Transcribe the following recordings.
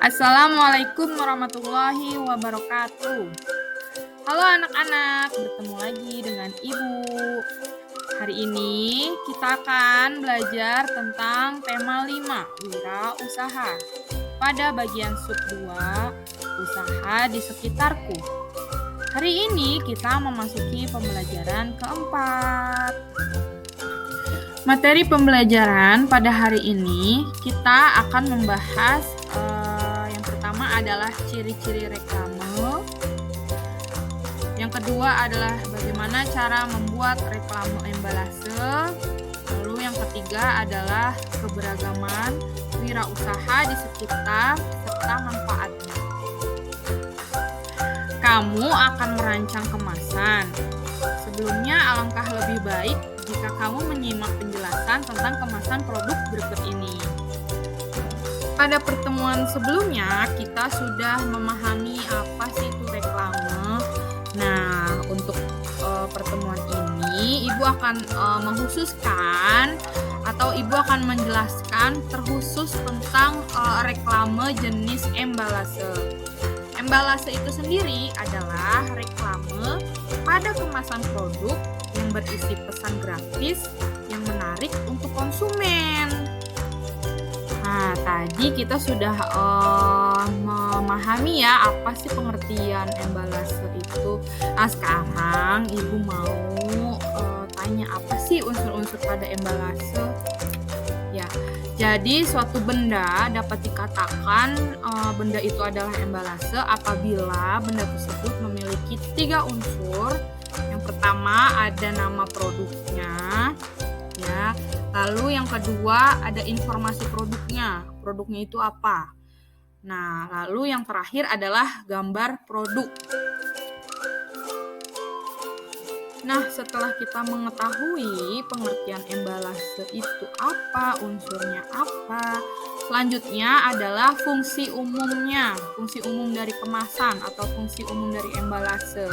Assalamualaikum warahmatullahi wabarakatuh. Halo anak-anak, bertemu lagi dengan Ibu. Hari ini kita akan belajar tentang tema 5, wirausaha. Pada bagian sub 2, usaha di sekitarku. Hari ini kita memasuki pembelajaran keempat. Materi pembelajaran pada hari ini kita akan membahas yang pertama adalah ciri-ciri reklame. Yang kedua adalah bagaimana cara membuat reklame embalase. Lalu yang ketiga adalah keberagaman wirausaha di sekitar serta manfaatnya. Kamu akan merancang kemasan. Sebelumnya alangkah lebih baik jika kamu menyimak penjelasan tentang kemasan produk berikut ini. Pada pertemuan sebelumnya, kita sudah memahami apa sih itu reklame. Nah, untuk pertemuan ini, Ibu akan mengkhususkan atau Ibu akan menjelaskan terkhusus tentang reklame jenis embalase. Embalase itu sendiri adalah reklame pada kemasan produk yang berisi pesan grafis yang menarik untuk konsumen. Nah, tadi kita sudah memahami ya apa sih pengertian embalase itu. Nah, sekarang Ibu mau tanya apa sih unsur-unsur pada embalase? Ya, jadi suatu benda dapat dikatakan benda itu adalah embalase apabila benda tersebut memiliki 3 unsur. Yang pertama ada nama produknya, ya. Lalu yang kedua ada informasi produknya. Produknya itu apa? Nah, lalu yang terakhir adalah gambar produk. Nah, setelah kita mengetahui pengertian embalase itu apa, unsurnya apa, selanjutnya adalah fungsi umumnya, fungsi umum dari kemasan atau fungsi umum dari embalase.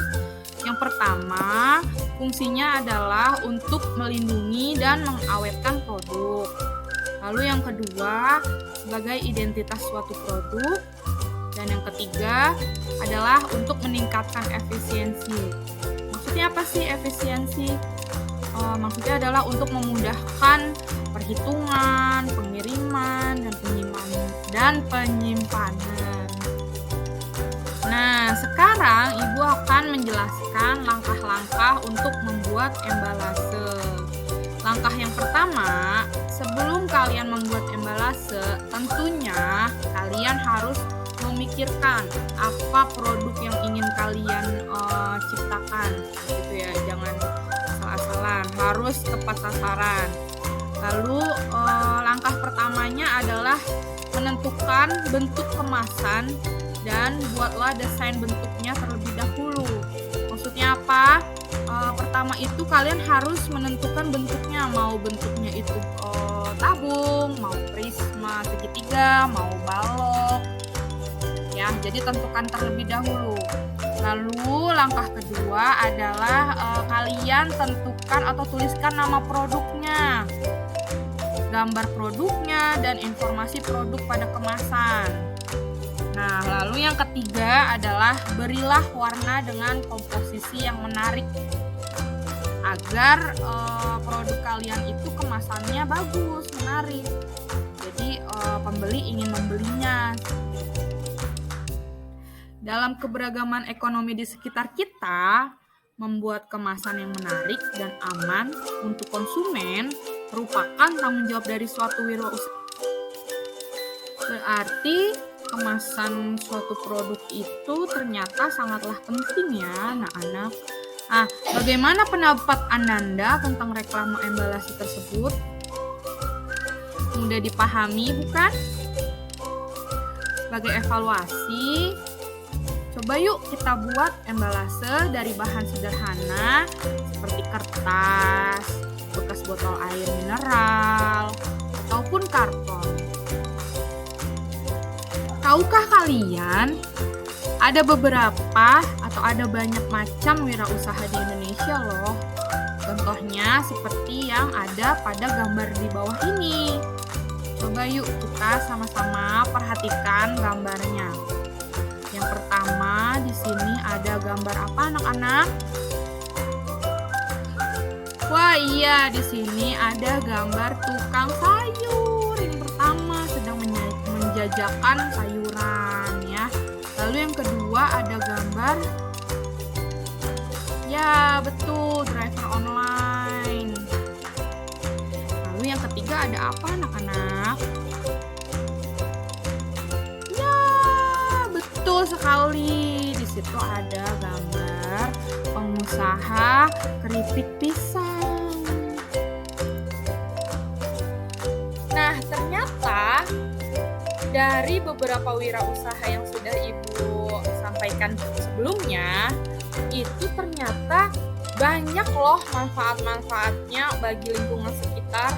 Yang pertama, fungsinya adalah untuk melindungi dan mengawetkan produk. Lalu yang kedua, sebagai identitas suatu produk. Dan yang ketiga adalah untuk meningkatkan efisiensi. Maksudnya apa sih efisiensi? Maksudnya adalah untuk memudahkan perhitungan, pengiriman, dan penyimpanan. Nah, sekarang Ibu akan menjelaskan langkah-langkah untuk membuat embalase. Langkah yang pertama, sebelum kalian membuat embalase, tentunya kalian harus memikirkan apa produk yang ingin kalian ciptakan, gitu ya. Jangan asal-asalan, harus tepat sasaran. Lalu langkah pertamanya adalah menentukan bentuk kemasan dan buatlah desain bentuknya terlebih dahulu. Maksudnya apa? Pertama itu kalian harus menentukan bentuknya, mau bentuknya itu tabung, mau prisma segitiga, mau balok. Ya, jadi tentukan terlebih dahulu. Lalu langkah kedua adalah kalian tentukan atau tuliskan nama produknya, gambar produknya, dan informasi produk pada kemasan. Nah, lalu yang ketiga adalah berilah warna dengan komposisi yang menarik agar produk kalian itu kemasannya bagus, menarik. Jadi pembeli ingin membelinya. Dalam keberagaman ekonomi di sekitar kita, membuat kemasan yang menarik dan aman untuk konsumen merupakan tanggung jawab dari suatu wirausaha. Berarti kemasan suatu produk itu ternyata sangatlah penting ya, anak-anak. Nah, bagaimana pendapat Ananda tentang reklame embalase tersebut? Mudah dipahami, bukan? Sebagai evaluasi, coba yuk kita buat embalase dari bahan sederhana seperti kertas, bekas botol air mineral, ataupun karton. Tahukah kalian, ada beberapa atau ada banyak macam wirausaha di Indonesia loh. Contohnya seperti yang ada pada gambar di bawah ini. Coba yuk kita sama-sama perhatikan gambarnya. Yang pertama di sini ada gambar apa anak-anak? Wah iya, di sini ada gambar tukang sayur. Yang pertama sedang menjajakan sayuran ya. Lalu yang kedua ada gambar, ya betul, driver online. Lalu yang ketiga ada apa anak-anak? Ya betul sekali. Di situ ada gambar pengusaha keripik pisang. Nah, ternyata dari beberapa wirausaha yang sudah Ibu sampaikan sebelumnya, itu ternyata banyak loh manfaat-manfaatnya bagi lingkungan sekitar.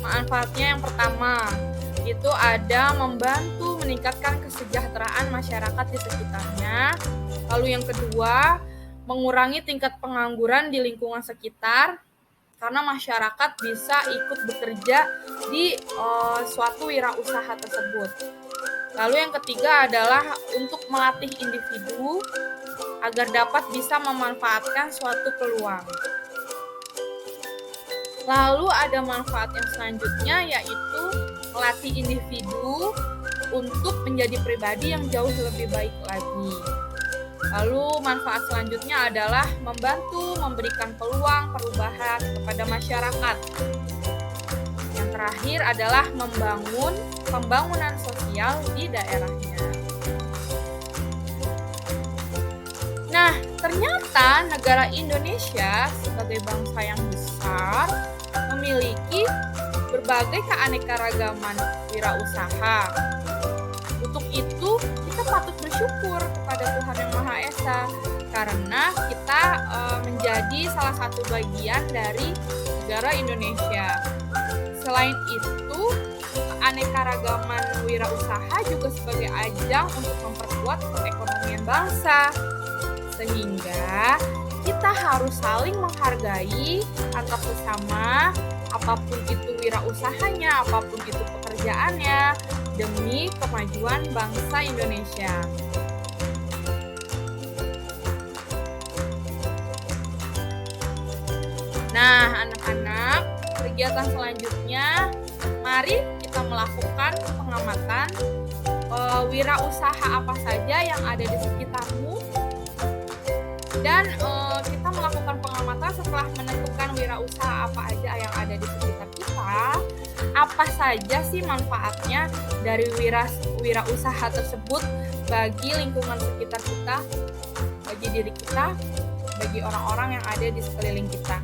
Manfaatnya yang pertama, itu ada membantu meningkatkan kesejahteraan masyarakat di sekitarnya. Lalu yang kedua, mengurangi tingkat pengangguran di lingkungan sekitar, karena masyarakat bisa ikut bekerja di suatu wirausaha tersebut. Lalu yang ketiga adalah untuk melatih individu agar dapat bisa memanfaatkan suatu peluang. Lalu ada manfaat yang selanjutnya, yaitu melatih individu untuk menjadi pribadi yang jauh lebih baik lagi. Lalu manfaat selanjutnya adalah membantu memberikan peluang perubahan kepada masyarakat. Yang terakhir adalah membangun pembangunan sosial di daerahnya. Nah, ternyata negara Indonesia sebagai bangsa yang besar memiliki berbagai keanekaragaman wirausaha. Untuk itu, kita patut bersyukur kepada Tuhan Yang Maha Esa karena kita menjadi salah satu bagian dari negara Indonesia. Selain itu, keanekaragaman wirausaha juga sebagai ajang untuk memperkuat perekonomian bangsa. Sehingga kita harus saling menghargai antar sesama, apapun itu wirausahanya, apapun itu pekerjaannya, demi kemajuan bangsa Indonesia. Nah, anak-anak, kegiatan selanjutnya, mari kita melakukan pengamatan wirausaha apa saja yang ada di sekitarmu. Dan kita melakukan pengamatan setelah menentukan wirausaha apa aja yang ada di sekitar kita. Apa saja sih manfaatnya dari wirausaha tersebut bagi lingkungan sekitar kita, bagi diri kita, bagi orang-orang yang ada di sekeliling kita.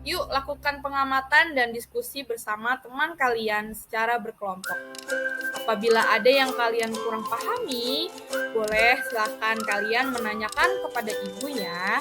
Yuk lakukan pengamatan dan diskusi bersama teman kalian secara berkelompok. Apabila ada yang kalian kurang pahami, boleh silakan kalian menanyakan kepada ibu ya.